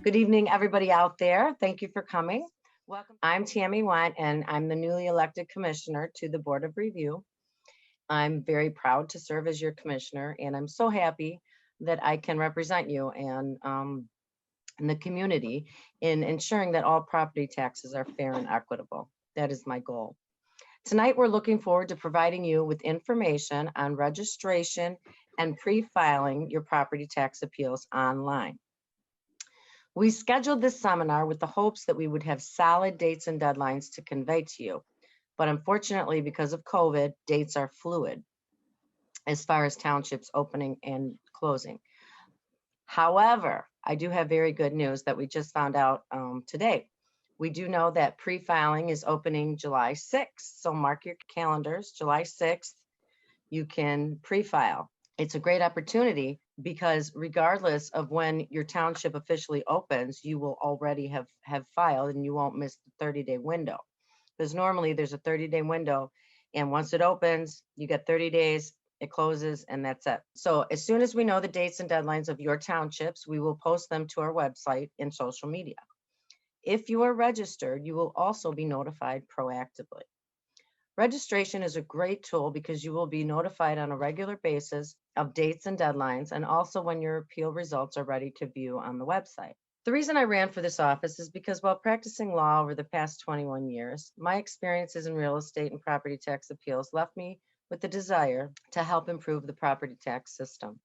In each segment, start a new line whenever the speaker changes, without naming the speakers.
Good evening, everybody out there. Thank you for coming. Welcome. I'm Tammy Wendt, and I'm the newly elected commissioner to the Board of Review. I'm very proud to serve as your commissioner, and I'm so happy that I can represent you and the community in ensuring that all property taxes are fair and equitable. That is my goal. Tonight, we're looking forward to providing you with information on registration and pre-filing your property tax appeals online. We scheduled this seminar with the hopes that we would have solid dates and deadlines to convey to you. But unfortunately, because of COVID, dates are fluid as far as townships opening and closing. However, I do have very good news that we just found out today. We do know that pre-filing is opening July 6th. So mark your calendars, July 6th, you can pre-file. It's a great opportunity because regardless of when your township officially opens, you will already have filed and you won't miss the 30-day window. Because normally there's a 30-day window, and once it opens, you get 30 days, it closes, and that's it. So as soon as we know the dates and deadlines of your townships, we will post them to our website and social media. If you are registered, you will also be notified proactively. Registration is a great tool because you will be notified on a regular basis of dates and deadlines, and also when your appeal results are ready to view on the website. The reason I ran for this office is because while practicing law over the past 21 years, my experiences in real estate and property tax appeals left me with the desire to help improve the property tax system.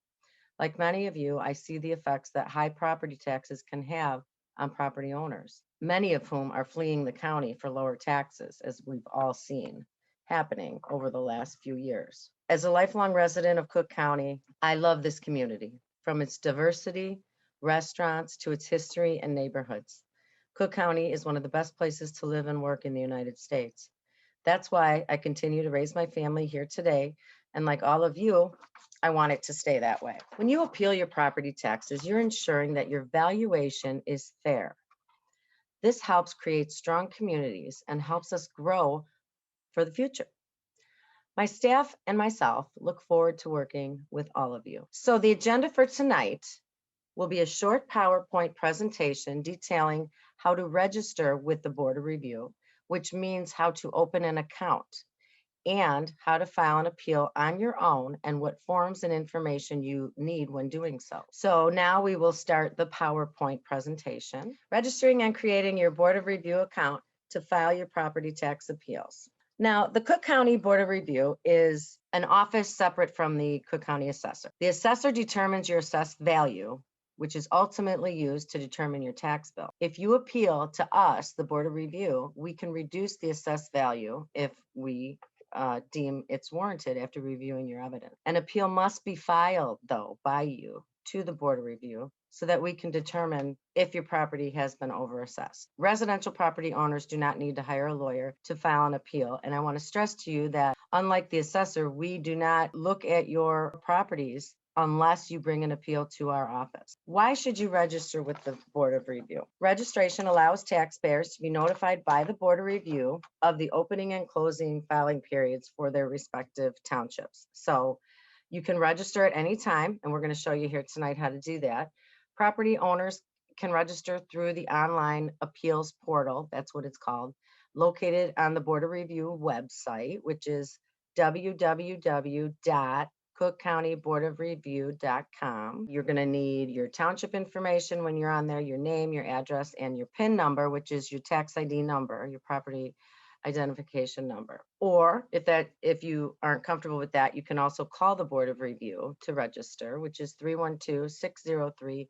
Like many of you, I see the effects that high property taxes can have on property owners, many of whom are fleeing the county for lower taxes, as we've all seen happening over the last few years. As a lifelong resident of Cook County, I love this community, from its diversity, restaurants, to its history and neighborhoods. Cook County is one of the best places to live and work in the United States. That's why I continue to raise my family here today, and like all of you, I want it to stay that way. When you appeal your property taxes, you're ensuring that your valuation is fair. This helps create strong communities and helps us grow for the future. My staff and myself look forward to working with all of you. So the agenda for tonight will be a short PowerPoint presentation detailing how to register with the Board of Review, which means how to open an account, and how to file an appeal on your own and what forms and information you need when doing so. So now we will start the PowerPoint presentation. Registering and creating your Board of Review account to file your property tax appeals. Now, the Cook County Board of Review is an office separate from the Cook County Assessor. The assessor determines your assessed value, which is ultimately used to determine your tax bill. If you appeal to us, the Board of Review, we can reduce the assessed value if we deem it's warranted after reviewing your evidence. An appeal must be filed, though, by you to the Board of Review so that we can determine if your property has been overassessed. Residential property owners do not need to hire a lawyer to file an appeal. And I want to stress to you that unlike the assessor, we do not look at your properties unless you bring an appeal to our office. Why should you register with the Board of Review? Registration allows taxpayers to be notified by the Board of Review of the opening and closing filing periods for their respective townships. So you can register at any time, and we're going to show you here tonight how to do that. Property owners can register through the online appeals portal, that's what it's called, located on the Board of Review website, which is www.cookcountyboardofreview.com. You're going to need your township information when you're on there, your name, your address, and your PIN number, which is your tax ID number, your property identification number. Or if you aren't comfortable with that, you can also call the Board of Review to register, which is 312-603-5542.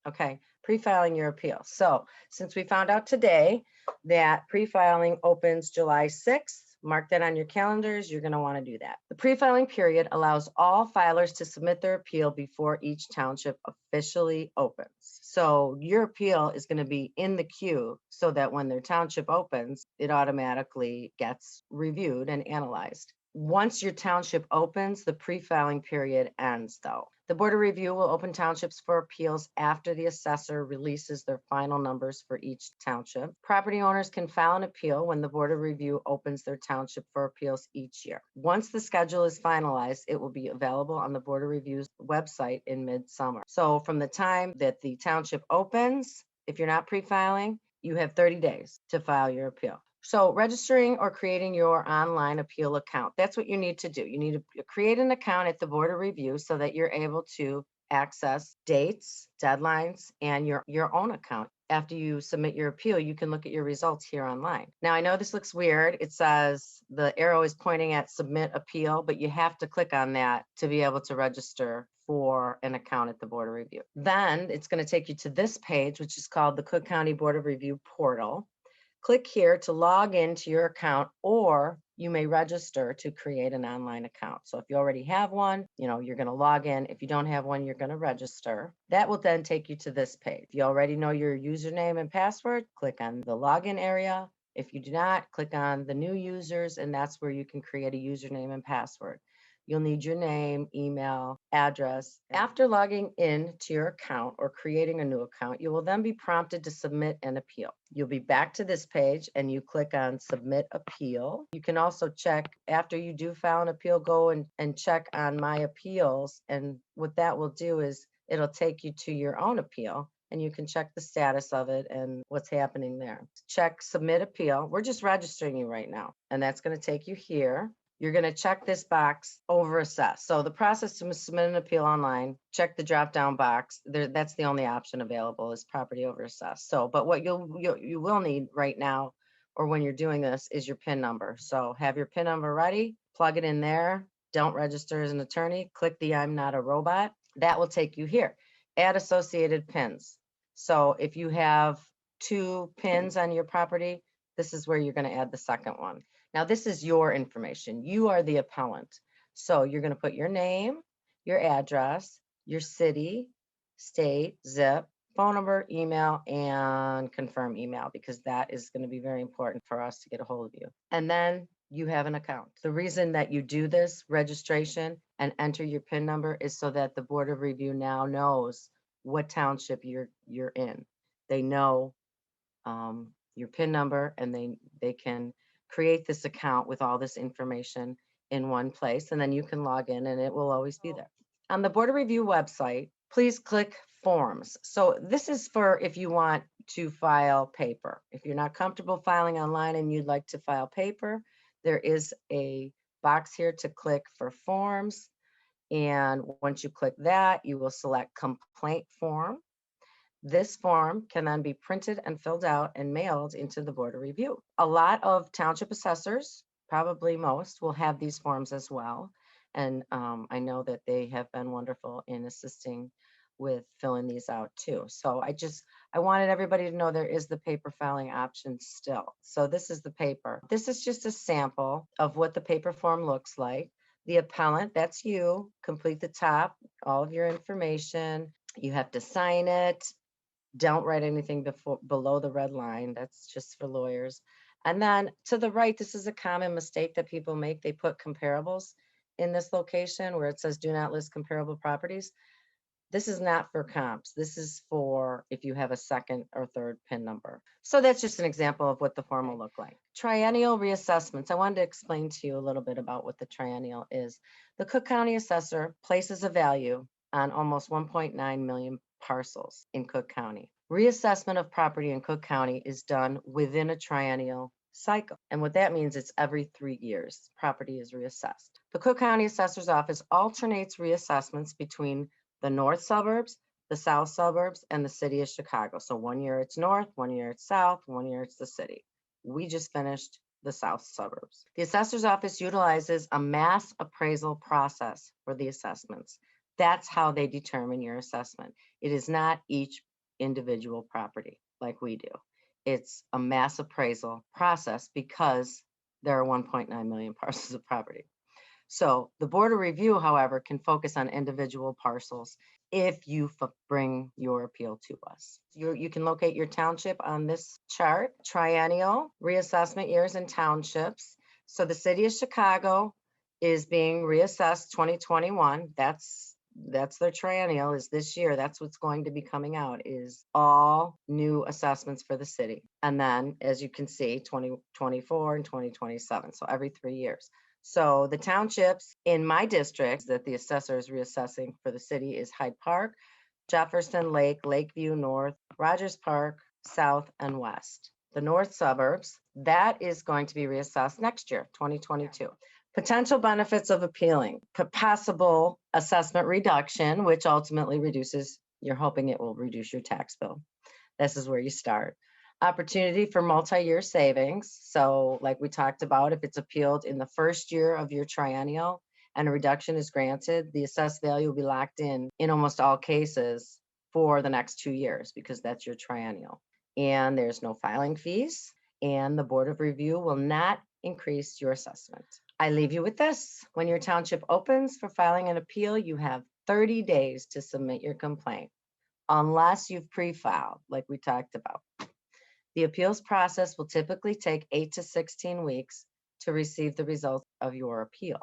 Okay, pre-filing your appeal. So since we found out today that pre-filing opens July 6th, mark that on your calendars. You're going to want to do that. The pre-filing period allows all filers to submit their appeal before each township officially opens. So your appeal is going to be in the queue so that when their township opens, it automatically gets reviewed and analyzed. Once your township opens, the pre-filing period ends, though. The Board of Review will open townships for appeals after the assessor releases their final numbers for each township. Property owners can file an appeal when the Board of Review opens their township for appeals each year. Once the schedule is finalized, it will be available on the Board of Review's website in midsummer. So from the time that the township opens, if you're not pre-filing, you have 30 days to file your appeal. So registering or creating your online appeal account, that's what you need to do. You need to create an account at the Board of Review so that you're able to access dates, deadlines, and your own account. After you submit your appeal, you can look at your results here online. Now, I know this looks weird. It says the arrow is pointing at submit appeal, but you have to click on that to be able to register for an account at the Board of Review. Then it's going to take you to this page, which is called the Cook County Board of Review portal. Click here to log into your account, or you may register to create an online account. So if you already have one, you're going to log in. If you don't have one, you're going to register. That will then take you to this page. If you already know your username and password, click on the login area. If you do not, click on the new users, and that's where you can create a username and password. You'll need your name, email, address. After logging in to your account or creating a new account, you will then be prompted to submit an appeal. You'll be back to this page and you click on Submit Appeal. You can also check, after you do file an appeal, go and check on My Appeals. And what that will do is it'll take you to your own appeal, and you can check the status of it and what's happening there. Check Submit Appeal. We're just registering you right now, and that's going to take you here. You're going to check this box, over assess. So the process to submit an appeal online, check the drop down box. That's the only option available is property over assess. So, but what you will need right now, or when you're doing this, is your PIN number. So have your PIN number ready, plug it in there. Don't register as an attorney. Click the I'm not a robot. That will take you here. Add associated PINs. So if you have 2 PINs on your property, this is where you're going to add the second one. Now, this is your information. You are the appellant. So you're going to put your name, your address, your city, state, zip, phone number, email, and confirm email, because that is going to be very important for us to get a hold of you. And then you have an account. The reason that you do this registration and enter your PIN number is so that the Board of Review now knows what township you're in. They know your PIN number, and they can create this account with all this information in one place, and then you can log in and it will always be there. On the Board of Review website, please click Forms. So this is for if you want to file paper. If you're not comfortable filing online and you'd like to file paper, there is a box here to click for Forms. And once you click that, you will select Complaint Form. This form can then be printed and filled out and mailed into the Board of Review. A lot of township assessors, probably most, will have these forms as well. And I know that they have been wonderful in assisting with filling these out too. So I wanted everybody to know there is the paper filing option still. So this is the paper. This is just a sample of what the paper form looks like. The appellant, that's you, complete the top, all of your information. You have to sign it. Don't write anything below the red line. That's just for lawyers. And then to the right, this is a common mistake that people make. They put comparables in this location where it says do not list comparable properties. This is not for comps. This is for if you have a second or third PIN number. So that's just an example of what the form will look like. Triennial reassessments. I wanted to explain to you a little bit about what the triennial is. The Cook County assessor places a value on almost 1.9 million parcels in Cook County. Reassessment of property in Cook County is done within a triennial cycle. And what that means, it's every 3 years, property is reassessed. The Cook County Assessor's Office alternates reassessments between the north suburbs, the south suburbs, and the city of Chicago. So 1 year it's north, 1 year it's south, 1 year it's the city. We just finished the south suburbs. The assessor's office utilizes a mass appraisal process for the assessments. That's how they determine your assessment. It is not each individual property like we do. It's a mass appraisal process because there are 1.9 million parcels of property. So the Board of Review, however, can focus on individual parcels if you bring your appeal to us. You can locate your township on this chart, triennial reassessment years and townships. So the city of Chicago is being reassessed 2021. That's that's their triennial, is this year. That's what's going to be coming out, is all new assessments for the city. And then, as you can see, 2024 and 2027. So every 3 years. So the townships in my district that the assessor is reassessing for the city is Hyde Park, Jefferson Lake, Lakeview North, Rogers Park, South, and West. The north suburbs, that is going to be reassessed next year, 2022. Potential benefits of appealing: possible assessment reduction, which ultimately reduces, you're hoping it will reduce your tax bill. This is where you start. Opportunity for multi-year savings. So like we talked about, if it's appealed in the first year of your triennial and a reduction is granted, the assessed value will be locked in almost all cases for the next 2 years, because that's your triennial. And there's no filing fees, and the Board of Review will not increase your assessment. I leave you with this. When your township opens for filing an appeal, you have 30 days to submit your complaint, unless you've pre-filed, like we talked about. The appeals process will typically take 8 to 16 weeks to receive the results of your appeal.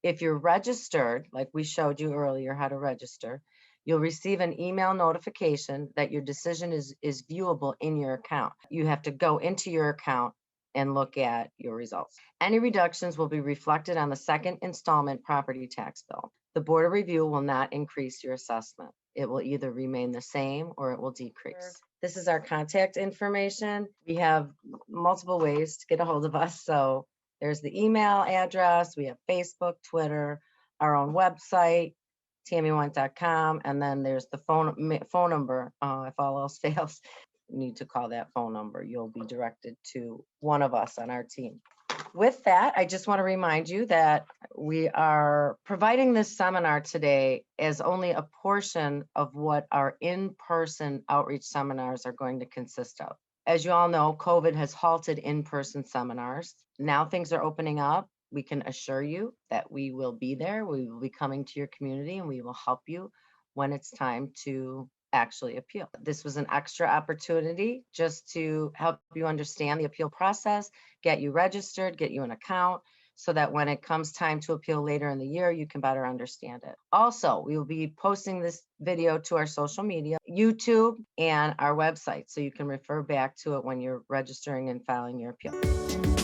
If you're registered, like we showed you earlier how to register, you'll receive an email notification that your decision is viewable in your account. You have to go into your account and look at your results. Any reductions will be reflected on the second installment property tax bill. The Board of Review will not increase your assessment. It will either remain the same or it will decrease. This is our contact information. We have multiple ways to get a hold of us. So there's the email address, we have Facebook, Twitter, our own website, tammywendt.com, and then there's the phone number. If all else fails, you need to call that phone number. You'll be directed to one of us on our team. With that, I just want to remind you that we are providing this seminar today as only a portion of what our in-person outreach seminars are going to consist of. As you all know, COVID has halted in-person seminars. Now things are opening up. We can assure you that we will be there. We will be coming to your community and we will help you when it's time to actually appeal. This was an extra opportunity just to help you understand the appeal process, get you registered, get you an account, so that when it comes time to appeal later in the year, you can better understand it. Also, we will be posting this video to our social media, YouTube, and our website, so you can refer back to it when you're registering and filing your appeal.